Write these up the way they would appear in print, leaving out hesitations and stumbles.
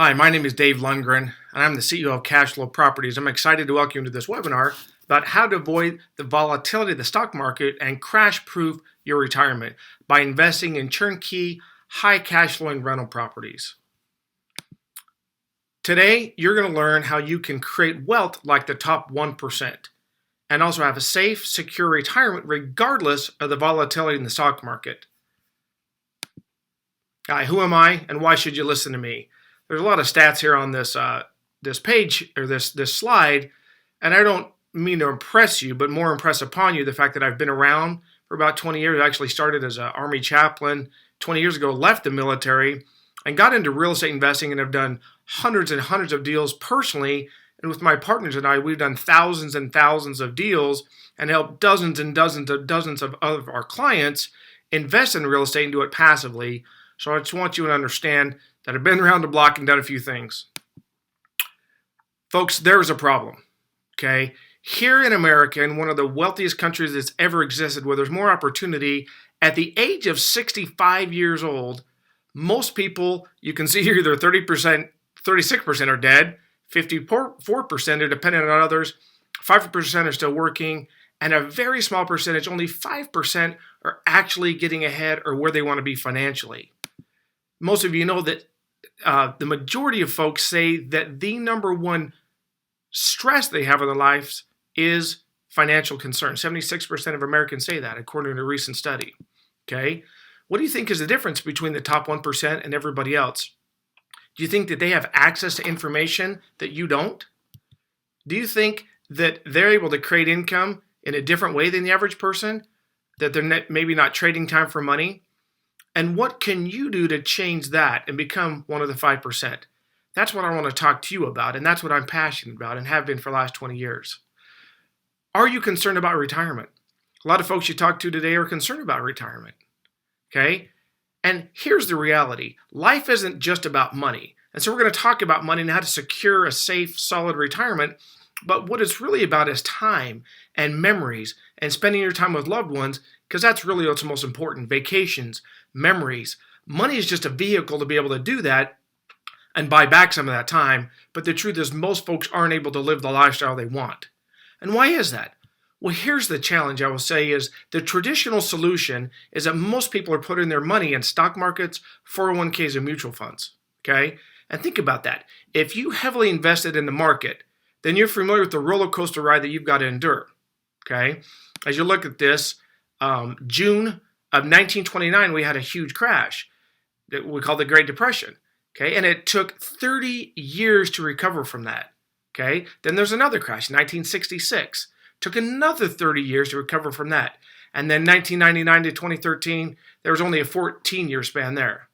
Hi, my name is Dave Lundgren, and I'm the CEO of Cashflow Properties. I'm excited to welcome you to this webinar about how to avoid the volatility of the stock market and crash-proof your retirement by investing in turnkey, high cash flowing rental properties. Today, you're going to learn how you can create wealth like the top 1% and also have a safe, secure retirement regardless of the volatility in the stock market. Hi, who am I and why should you listen to me? There's a lot of stats here on this page or this slide, and I don't mean to impress you, but more impress upon you the fact that I've been around for about 20 years. I actually started as an Army chaplain 20 years ago, left the military, and got into real estate investing and have done hundreds and hundreds of deals personally. And with my partners and I, we've done thousands and thousands of deals and helped dozens and dozens of our clients invest in real estate and do it passively. So I just want you to understand that I've been around the block and done a few things. Folks, there's a problem, okay? Here in America, in one of the wealthiest countries that's ever existed, where there's more opportunity, at the age of 65 years old, most people, you can see here, either 30%, 36% are dead, 54% are dependent on others, 5% are still working, and a very small percentage, only 5%, are actually getting ahead or where they want to be financially. Most of you know that the majority of folks say that the number one stress they have in their lives is financial concern. 76% of Americans say that, according to a recent study. Okay, what do you think is the difference between the top 1% and everybody else? Do you think that they have access to information that you don't? Do you think that they're able to create income in a different way than the average person? That they're maybe not trading time for money? And what can you do to change that and become one of the 5%? That's what I want to talk to you about, and that's what I'm passionate about and have been for the last 20 years. Are you concerned about retirement? A lot of folks you talk to today are concerned about retirement, okay? And here's the reality. Life isn't just about money. And so we're going to talk about money and how to secure a safe, solid retirement. But what it's really about is time and memories and spending your time with loved ones, because that's really what's most important. Vacations, memories. Money is just a vehicle to be able to do that and buy back some of that time. But the truth is most folks aren't able to live the lifestyle they want. And why is that? Well, here's the challenge I will say is the traditional solution is that most people are putting their money in stock markets, 401ks, and mutual funds. Okay? And think about that. If you heavily invested in the market, then you're familiar with the roller coaster ride that you've got to endure. Okay? As you look at this, June of 1929, we had a huge crash that we call the Great Depression. Okay? And it took 30 years to recover from that. Okay? Then there's another crash, 1966. Took another 30 years to recover from that. And then 1999 to 2013, there was only a 14-year span there.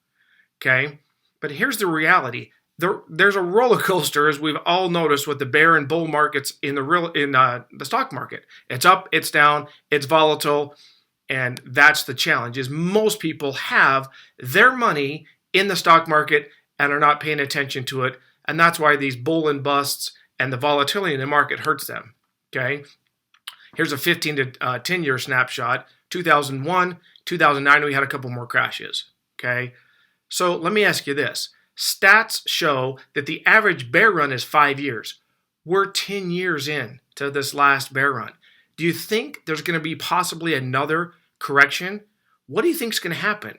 Okay? But here's the reality. There's a roller coaster, as we've all noticed, with the bear and bull markets in the stock market. It's up, it's down, it's volatile, and that's the challenge. Is most people have their money in the stock market and are not paying attention to it, and that's why these bull and busts and the volatility in the market hurts them. Okay, here's a 15 to 10-year snapshot. 2001, 2009, we had a couple more crashes. Okay, so let me ask you this. Stats show that the average bear run is 5 years. We're 10 years in to this last bear run. Do you think there's going to be possibly another correction? What do you think is going to happen?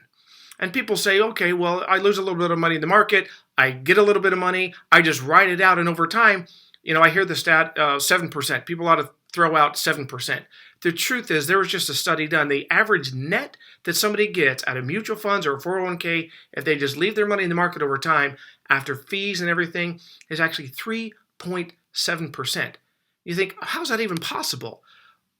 And people say, okay, well, I lose a little bit of money in the market. I get a little bit of money. I just ride it out. And over time, I hear the stat 7%. People ought to throw out 7%. The truth is there was just a study done. The average net that somebody gets out of mutual funds or a 401k, if they just leave their money in the market over time, after fees and everything, is actually 3.7%. You think, how's that even possible?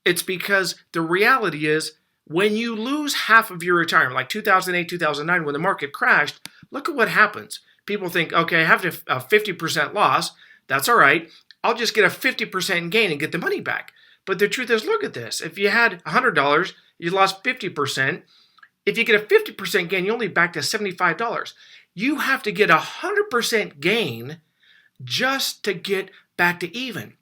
It's because the reality is when you lose half of your retirement, like 2008, 2009, when the market crashed, look at what happens. People think, okay, I have a 50% loss. That's all right. I'll just get a 50% gain and get the money back. But the truth is, look at this. If you had $100, you lost 50%. If you get a 50% gain, you only back to $75. You have to get a 100% gain just to get back to even.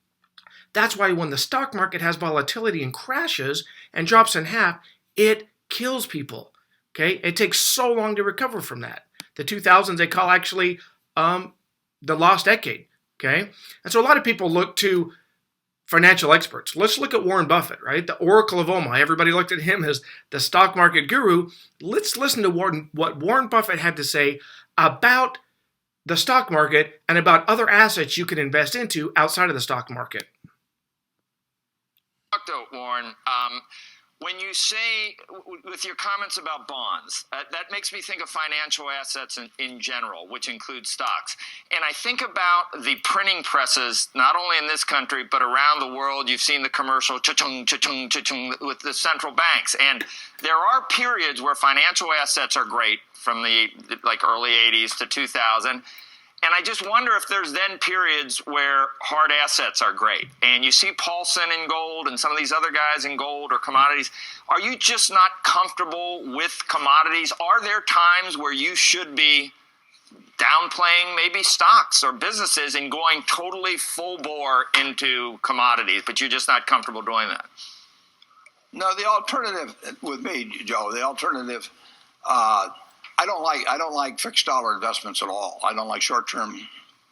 That's why when the stock market has volatility and crashes and drops in half, it kills people. Okay, it takes so long to recover from that. The 2000s they call actually the last decade. Okay. And so a lot of people look to financial experts. Let's look at Warren Buffett, right? The Oracle of Omaha. Everybody looked at him as the stock market guru. Let's listen to what Warren Buffett had to say about the stock market and about other assets you can invest into outside of the stock market. Dr. Warren, when you say, with your comments about bonds, that makes me think of financial assets in general, which includes stocks. And I think about the printing presses, not only in this country, but around the world. You've seen the commercial cha-chung, cha-chung, cha-chung with the central banks. And there are periods where financial assets are great, from the early 80s to 2000. And I just wonder if there's then periods where hard assets are great. And you see Paulson in gold and some of these other guys in gold or commodities. Are you just not comfortable with commodities? Are there times where you should be downplaying maybe stocks or businesses and going totally full bore into commodities, but you're just not comfortable doing that? No, the alternative with me, Joe, I don't like fixed dollar investments at all. I don't like short-term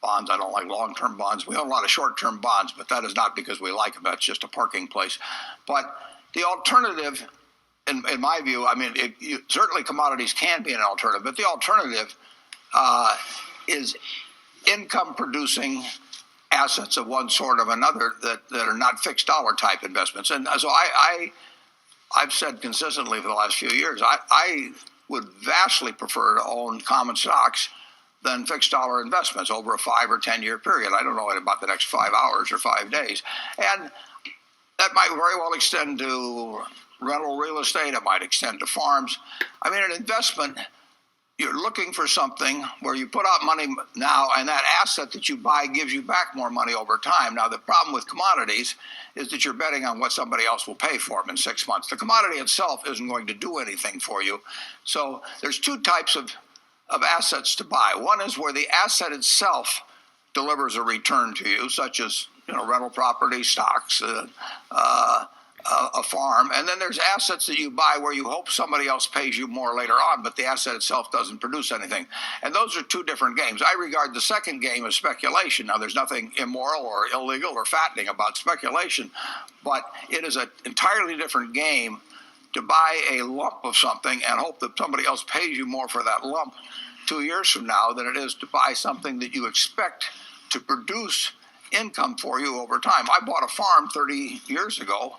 bonds. I don't like long-term bonds. We own a lot of short-term bonds, but that is not because we like them. That's just a parking place. But the alternative, in my view, I mean, certainly commodities can be an alternative, but the alternative is income-producing assets of one sort or another that are not fixed dollar type investments. And so I've said consistently for the last few years, I would vastly prefer to own common stocks than fixed dollar investments over a 5 or 10 year period. I don't know about the next 5 hours or 5 days. And that might very well extend to rental real estate. It might extend to farms. I mean, an investment, you're looking for something where you put out money now and that asset that you buy gives you back more money over time. Now, the problem with commodities is that you're betting on what somebody else will pay for them in 6 months. The commodity itself isn't going to do anything for you. So there's two types of assets to buy. One is where the asset itself delivers a return to you, such as rental property, stocks, a farm. And then there's assets that you buy where you hope somebody else pays you more later on, but the asset itself doesn't produce anything. And those are two different games. I regard the second game as speculation. Now, there's nothing immoral or illegal or fattening about speculation, but it is an entirely different game to buy a lump of something and hope that somebody else pays you more for that lump 2 years from now than it is to buy something that you expect to produce income for you over time. I bought a farm 30 years ago,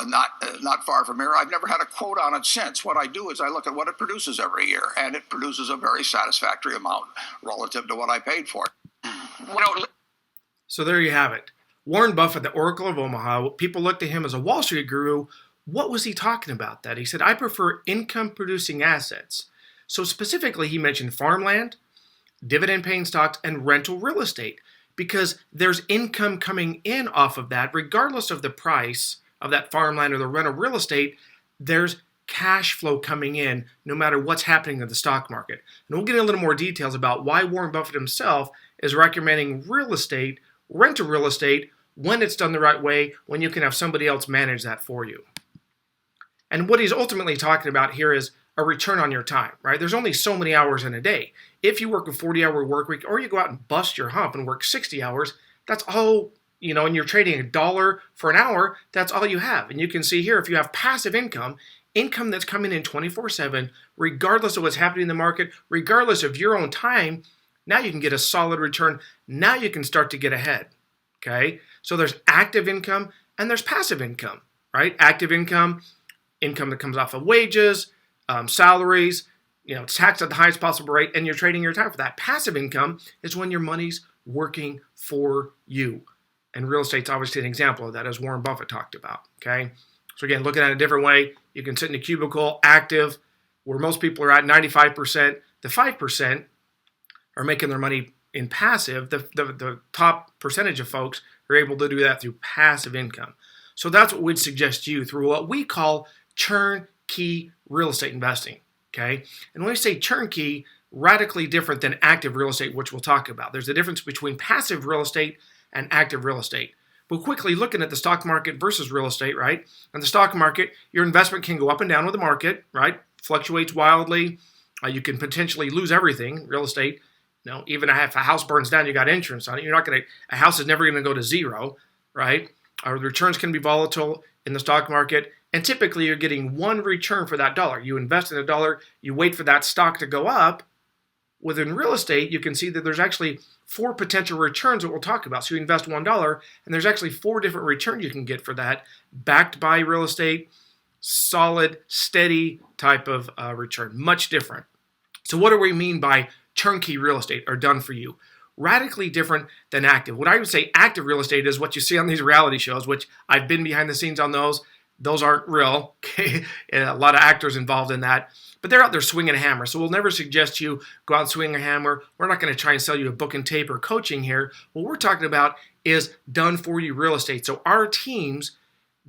not far from here. I've never had a quote on it since. What I do is I look at what it produces every year, and it produces a very satisfactory amount relative to what I paid for it. So there you have it. Warren Buffett, the Oracle of Omaha. People look to him as a Wall Street guru. What was he talking about that? He said, I prefer income-producing assets. So specifically, he mentioned farmland, dividend-paying stocks, and rental real estate, because there's income coming in off of that, regardless of the price of that farmland or the rental real estate. There's cash flow coming in no matter what's happening in the stock market. And we'll get into a little more details about why Warren Buffett himself is recommending real estate, rental real estate, when it's done the right way, when you can have somebody else manage that for you. And what he's ultimately talking about here is a return on your time, right? There's only so many hours in a day. If you work a 40-hour work week or you go out and bust your hump and work 60 hours, that's all, and you're trading $1 for an hour, that's all you have. And you can see here, if you have passive income that's coming in 24/7, regardless of what's happening in the market, regardless of your own time, now you can get a solid return. Now you can start to get ahead, okay? So there's active income and there's passive income, right? Active income that comes off of wages, salaries, it's taxed at the highest possible rate, and you're trading your time for that. Passive income is when your money's working for you. And real estate's obviously an example of that, as Warren Buffett talked about, okay? So again, looking at it a different way, you can sit in a cubicle, active, where most people are at 95%. The 5% are making their money in passive. The top percentage of folks are able to do that through passive income. So that's what we'd suggest to you through what we call turnkey real estate investing, okay? And when we say turnkey, radically different than active real estate, which we'll talk about. There's a difference between passive real estate and active real estate. But quickly looking at the stock market versus real estate, right? In the stock market, your investment can go up and down with the market, right? Fluctuates wildly. You can potentially lose everything. Real estate, Even if a house burns down, you got insurance on it. A house is never going to go to zero, right? Our returns can be volatile in the stock market, and typically you're getting one return for that dollar. You invest in a dollar, you wait for that stock to go up. Within real estate, you can see that there's actually 4 potential returns that we'll talk about. So you invest $1, and there's actually 4 different returns you can get for that, backed by real estate, solid, steady type of return, much different. So what do we mean by turnkey real estate or done for you? Radically different than active. What I would say active real estate is what you see on these reality shows, which I've been behind the scenes on those. Those aren't real. Okay? A lot of actors involved in that. But they're out there swinging a hammer. So we'll never suggest you go out and swing a hammer. We're not going to try and sell you a book and tape or coaching here. What we're talking about is done for you real estate. So our teams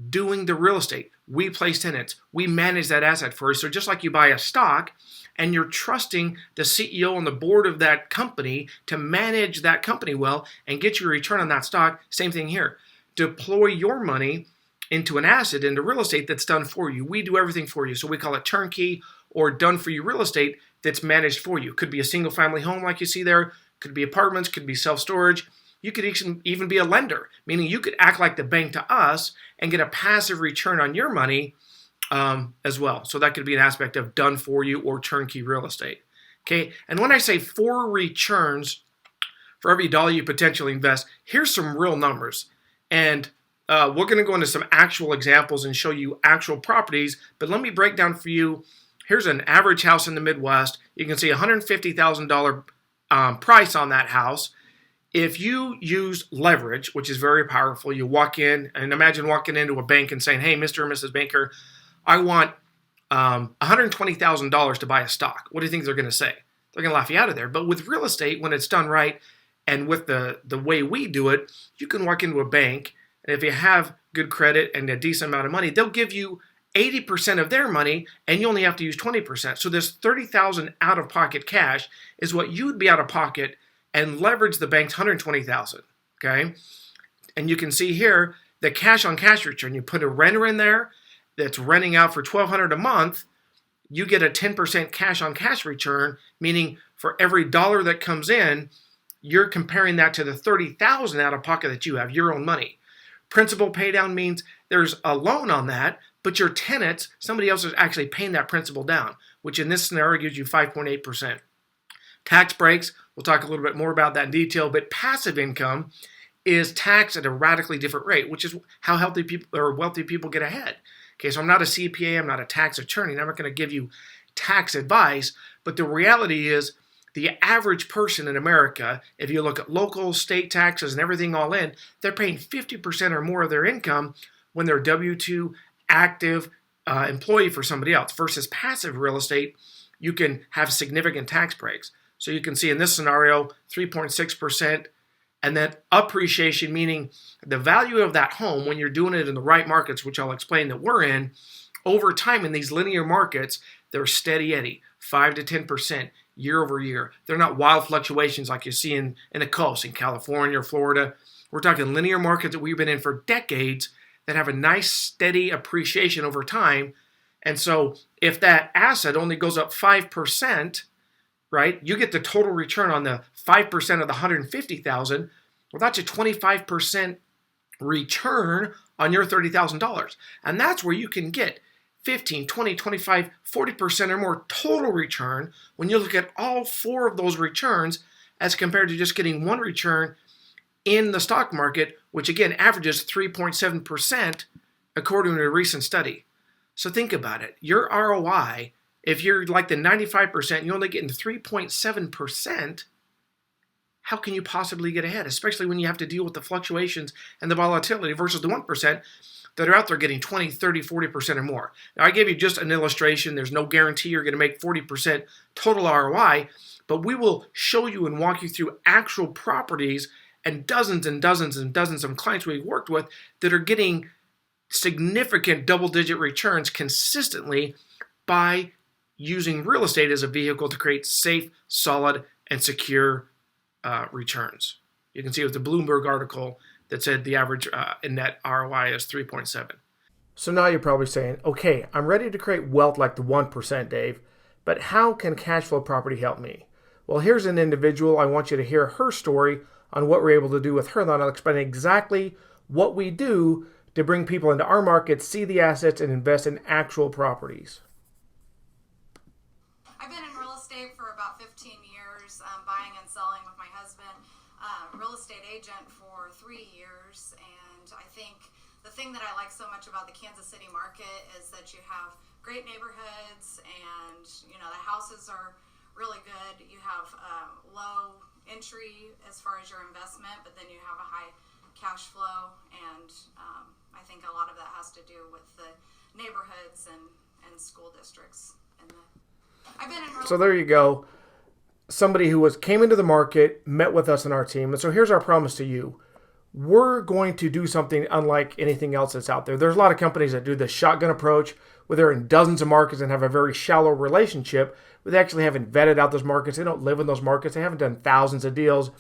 doing the real estate. We place tenants. We manage that asset for you. So just like you buy a stock and you're trusting the CEO and the board of that company to manage that company well and get you a return on that stock, same thing here. Deploy your money into an asset, into real estate that's done for you. We do everything for you. So we call it turnkey or done for you real estate that's managed for you. Could be a single family home like you see there. Could be apartments. Could be self-storage. You could even be a lender, meaning you could act like the bank to us and get a passive return on your money as well. So that could be an aspect of done for you or turnkey real estate. Okay, and when I say 4 returns for every dollar you potentially invest, here's some real numbers. And we're going to go into some actual examples and show you actual properties, but let me break down for you. Here's an average house in the Midwest. You can see $150,000 price on that house. If you use leverage, which is very powerful, you walk in and imagine walking into a bank and saying, hey, Mr. or Mrs. Banker, I want $120,000 to buy a stock. What do you think they're going to say? They're going to laugh you out of there. But with real estate, when it's done right and with the way we do it, you can walk into a bank, and if you have good credit and a decent amount of money, they'll give you 80% of their money, and you only have to use 20%. So this $30,000 out-of-pocket cash is what you would be out of pocket and leverage the bank's $120,000, okay? And you can see here the cash-on-cash return. You put a renter in there that's renting out for $1,200 a month, you get a 10% cash-on-cash return, meaning for every dollar that comes in, you're comparing that to the $30,000 out of pocket that you have, your own money. Principal paydown means there's a loan on that, but your tenants, somebody else is actually paying that principal down, which in this scenario gives you 5.8%. Tax breaks, we'll talk a little bit more about that in detail, but passive income is taxed at a radically different rate, which is how healthy people or wealthy people get ahead. Okay, so I'm not a CPA, I'm not a tax attorney, and I'm not going to give you tax advice, but the reality is the average person in America, if you look at local, state taxes and everything all in, they're paying 50% or more of their income when they're W-2 active employee for somebody else versus passive real estate. You can have significant tax breaks. So you can see in this scenario, 3.6%, and then appreciation, meaning the value of that home when you're doing it in the right markets, which I'll explain that we're in, over time in these linear markets, they're steady eddy, 5 to 10% year over year. They're not wild fluctuations like you see in the coast in California or Florida. We're talking linear markets that we've been in for decades that have a nice steady appreciation over time. And so if that asset only goes up 5%, right, you get the total return on the 5% of the $150,000. Well, that's a 25% return on your $30,000. And that's where you can get 15, 20, 25, 40% or more total return when you look at all 4 of those returns as compared to just getting one return in the stock market, which again averages 3.7% according to a recent study. So think about it. Your ROI, if you're like the 95%, you're only getting 3.7%, how can you possibly get ahead? Especially when you have to deal with the fluctuations and the volatility versus the 1% that are out there getting 20, 30, 40% or more. Now, I gave you just an illustration. There's no guarantee you're going to make 40% total ROI, but we will show you and walk you through actual properties and dozens and dozens and dozens of clients we've worked with that are getting significant double-digit returns consistently by using real estate as a vehicle to create safe, solid, and secure returns. You can see with the Bloomberg article that said the average net ROI is 3.7. So now you're probably saying, okay, I'm ready to create wealth like the 1%, Dave, but how can cash flow property help me? Well, here's an individual. I want you to hear her story on what we're able to do with her. Then I'll explain exactly what we do to bring people into our market, see the assets, and invest in actual properties. I've been in real estate for about 15 years, buying and selling with my husband, real estate agent for 3 years, and I think the thing that I like so much about the Kansas City market is that you have great neighborhoods, and the houses are really good. You have low entry as far as your investment, but then you have a high cash flow, and I think a lot of that has to do with the neighborhoods and school districts. So there you go. Somebody who came into the market, met with us and our team. And so here's our promise to you. We're going to do something unlike anything else that's out there. There's a lot of companies that do the shotgun approach, where they're in dozens of markets and have a very shallow relationship, where they actually haven't vetted out those markets. They don't live in those markets. They haven't done thousands of deals.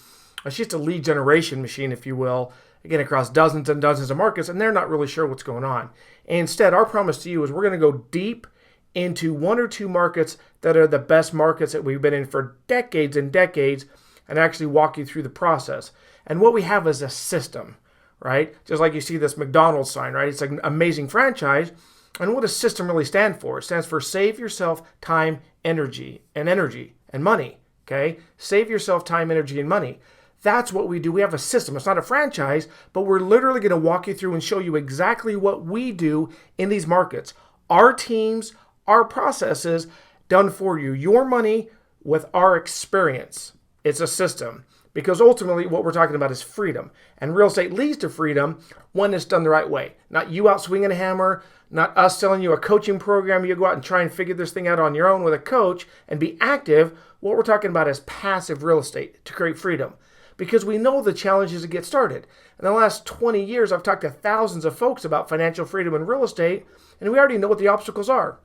It's just a lead generation machine, if you will, again, across dozens and dozens of markets, and they're not really sure what's going on. Instead, our promise to you is we're going to go deep into one or two markets that are the best markets that we've been in for decades and decades, and actually walk you through the process. And what we have is a system, right? Just like you see this McDonald's sign, right? It's an amazing franchise. And what does system really stand for? It stands for save yourself time, energy, and money, okay? Save yourself time, energy, and money. That's what we do. We have a system. It's not a franchise, but we're literally going to walk you through and show you exactly what we do in these markets. Our teams, our processes done for you. Your money with our experience. It's a system. Because ultimately what we're talking about is freedom. And real estate leads to freedom when it's done the right way. Not you out swinging a hammer, not us selling you a coaching program. You go out and try and figure this thing out on your own with a coach and be active. What we're talking about is passive real estate to create freedom. Because we know the challenges to get started. In the last 20 years, I've talked to thousands of folks about financial freedom in real estate, and we already know what the obstacles are.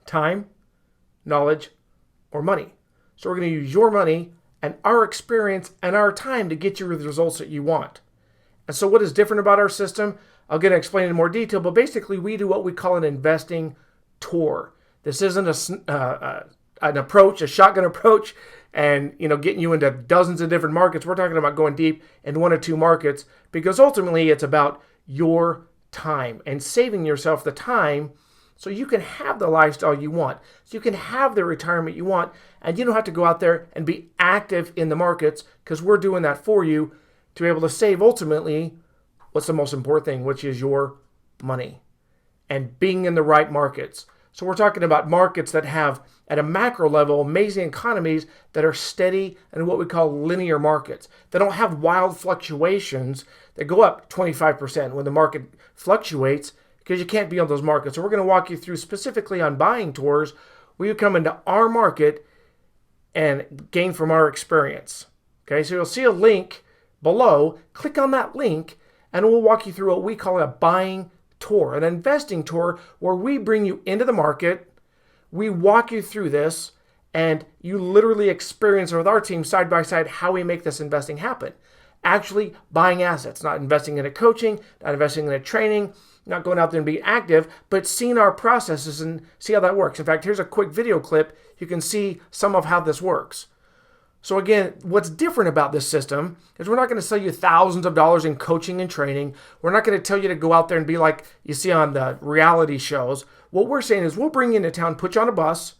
Time, knowledge, or money. So we're going to use your money and our experience and our time to get you the results that you want. And so what is different about our system? I'll get to explain in more detail, but basically we do what we call an investing tour. This isn't an approach, a shotgun approach, and getting you into dozens of different markets. We're talking about going deep in one or two markets, because ultimately it's about your time and saving yourself the time so you can have the lifestyle you want, so you can have the retirement you want, and you don't have to go out there and be active in the markets, because we're doing that for you to be able to save ultimately what's the most important thing, which is your money and being in the right markets. So we're talking about markets that have, at a macro level, amazing economies that are steady and what we call linear markets. They don't have wild fluctuations that go up 25% when the market fluctuates, because you can't be on those markets. So we're going to walk you through specifically on buying tours where you come into our market and gain from our experience. Okay, so you'll see a link below. Click on that link and we'll walk you through what we call a buying tour, an investing tour where we bring you into the market, we walk you through this, and you literally experience with our team side by side how we make this investing happen. Actually buying assets, not investing in a coaching, not investing in a training, not going out there and be active, but seeing our processes and see how that works. In fact, here's a quick video clip. You can see some of how this works. So again, what's different about this system is we're not going to sell you thousands of dollars in coaching and training. We're not going to tell you to go out there and be like you see on the reality shows. What we're saying is we'll bring you into town, put you on a bus,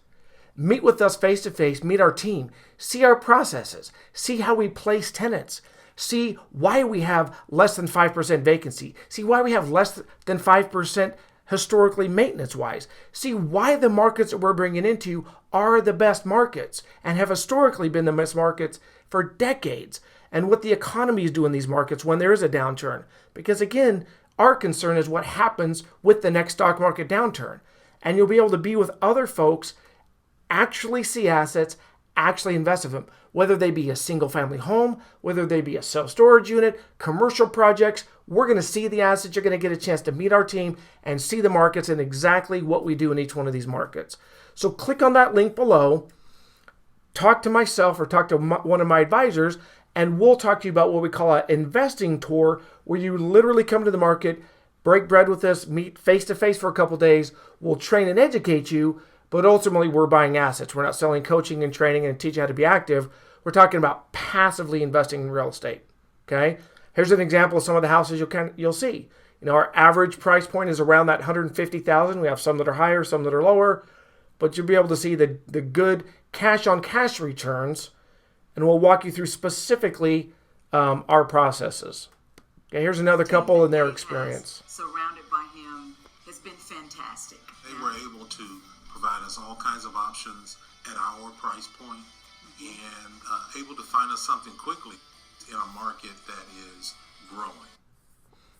meet with us face to face, meet our team, see our processes, see how we place tenants, see why we have less than 5% vacancy, see why we have less than 5% historically maintenance-wise, see why the markets that we're bringing into are the best markets and have historically been the best markets for decades, and what the economies do in these markets when there is a downturn. Because again, our concern is what happens with the next stock market downturn. And you'll be able to be with other folks, actually see assets, actually invest in them, whether they be a single family home, whether they be a self-storage unit, commercial projects. We're going to see the assets. You're going to get a chance to meet our team and see the markets and exactly what we do in each one of these markets. So click on that link below, talk to myself or talk to one of my advisors, and we'll talk to you about what we call an investing tour, where you literally come to the market, break bread with us, meet face to face for a couple days. We'll train and educate you, But ultimately, we're buying assets. We're not selling coaching and training and teaching how to be active. We're talking about passively investing in real estate. Okay? Here's an example of some of the houses you'll see. Our average price point is around that $150,000. We have some that are higher, some that are lower, but you'll be able to see the good cash-on-cash returns, and we'll walk you through specifically our processes. Okay, here's another couple and their experience. Surrounded by him has been fantastic. They were able to provide us all kinds of options at our price point and able to find us something quickly in a market that is growing.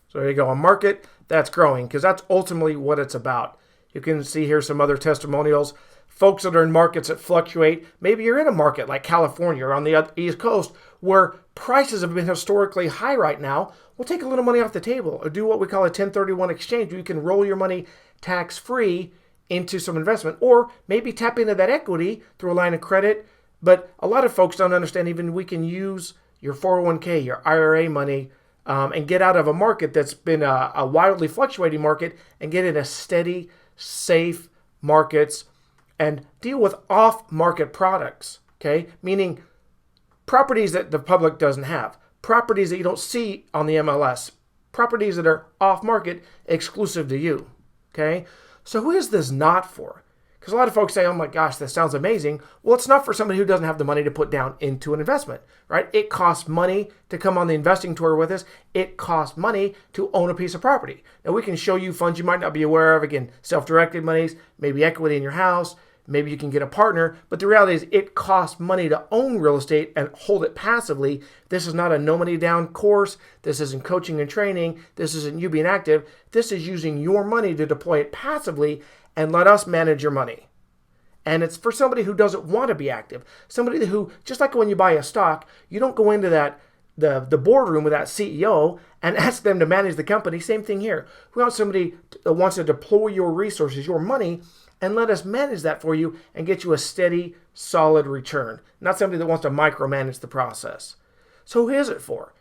So there you go, a market that's growing, because that's ultimately what it's about. You can see here some other testimonials. Folks that are in markets that fluctuate. Maybe you're in a market like California or on the East Coast where prices have been historically high right now. We'll take a little money off the table or do what we call a 1031 exchange, where you can roll your money tax-free into some investment, or maybe tap into that equity through a line of credit. But a lot of folks don't understand even we can use your 401k, your IRA money, and get out of a market that's been a wildly fluctuating market and get in a steady, safe markets and deal with off-market products, okay? Meaning properties that the public doesn't have, properties that you don't see on the MLS, properties that are off-market exclusive to you, okay? So who is this not for? Because a lot of folks say, oh my gosh, this sounds amazing. Well, it's not for somebody who doesn't have the money to put down into an investment, right? It costs money to come on the investing tour with us. It costs money to own a piece of property. Now, we can show you funds you might not be aware of. Again, self-directed monies, maybe equity in your house, maybe you can get a partner. But the reality is it costs money to own real estate and hold it passively. This is not a no money down course. This isn't coaching and training. This isn't you being active. This is using your money to deploy it passively and let us manage your money. And it's for somebody who doesn't want to be active. Somebody who, just like when you buy a stock, you don't go into the boardroom with that CEO and ask them to manage the company. Same thing here. We want somebody that wants to deploy your resources, your money, and let us manage that for you and get you a steady, solid return. Not somebody that wants to micromanage the process. So who is it for?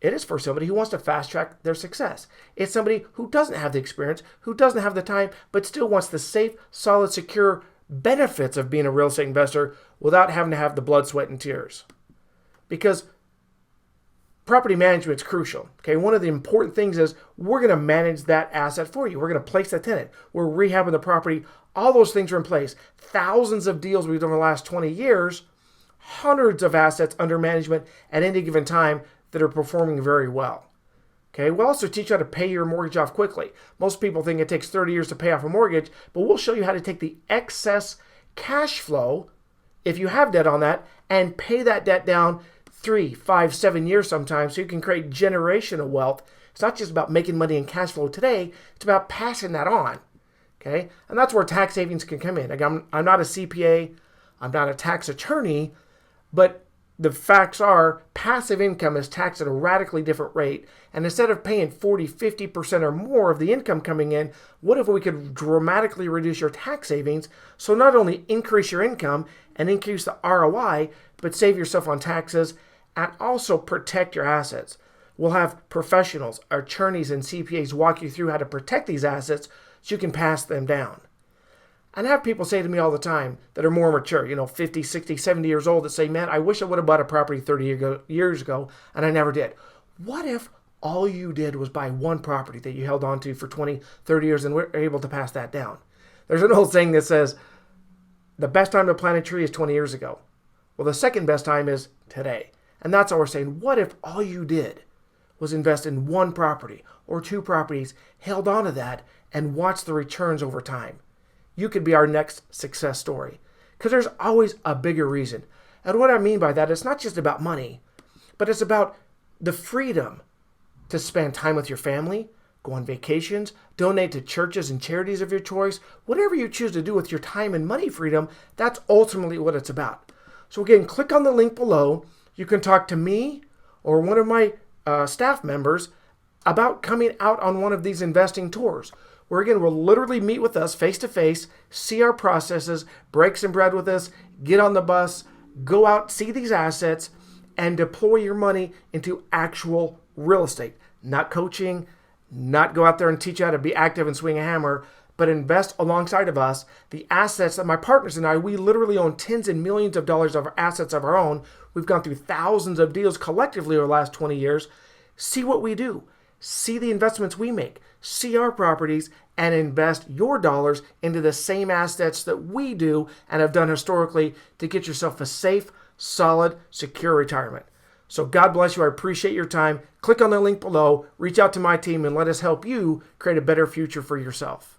It is for somebody who wants to fast track their success. It's somebody who doesn't have the experience, who doesn't have the time, but still wants the safe, solid, secure benefits of being a real estate investor without having to have the blood, sweat, and tears. Because property management is crucial. Okay, one of the important things is we're going to manage that asset for you. We're going to place the tenant. We're rehabbing the property. All those things are in place. Thousands of deals we've done in the last 20 years, hundreds of assets under management at any given time that are performing very well. Okay, we'll also teach you how to pay your mortgage off quickly. Most people think it takes 30 years to pay off a mortgage, but we'll show you how to take the excess cash flow, if you have debt on that, and pay that debt down 3, 5, 7 years sometimes, so you can create generational wealth. It's not just about making money and cash flow today, it's about passing that on. Okay, and that's where tax savings can come in. Again, I'm not a CPA, I'm not a tax attorney, but the facts are passive income is taxed at a radically different rate. And instead of paying 40, 50% or more of the income coming in, what if we could dramatically reduce your tax savings, so not only increase your income and increase the ROI, but save yourself on taxes and also protect your assets. We'll have professionals, attorneys, and CPAs walk you through how to protect these assets so you can pass them down. And I have people say to me all the time that are more mature, 50, 60, 70 years old, that say, man, I wish I would have bought a property 30 years ago, and I never did. What if all you did was buy one property that you held on to for 20, 30 years and were able to pass that down? There's an old saying that says, the best time to plant a tree is 20 years ago. Well, the second best time is today. And that's all we're saying. What if all you did was invest in one property or two properties, held on to that, and watch the returns over time? You could be our next success story. Because there's always a bigger reason. And what I mean by that, it's not just about money, but it's about the freedom to spend time with your family, go on vacations, donate to churches and charities of your choice. Whatever you choose to do with your time and money freedom, that's ultimately what it's about. So again, click on the link below. You can talk to me or one of my staff members about coming out on one of these investing tours, where again, we'll literally meet with us face to face, see our processes, break some bread with us, get on the bus, go out, see these assets, and deploy your money into actual real estate. Not coaching, not go out there and teach you how to be active and swing a hammer, but invest alongside of us the assets that my partners and I, we literally own tens and millions of dollars of assets of our own. We've gone through thousands of deals collectively over the last 20 years. See what we do. See the investments we make. See our properties and invest your dollars into the same assets that we do and have done historically to get yourself a safe, solid, secure retirement. So God bless you. I appreciate your time. Click on the link below, reach out to my team, and let us help you create a better future for yourself.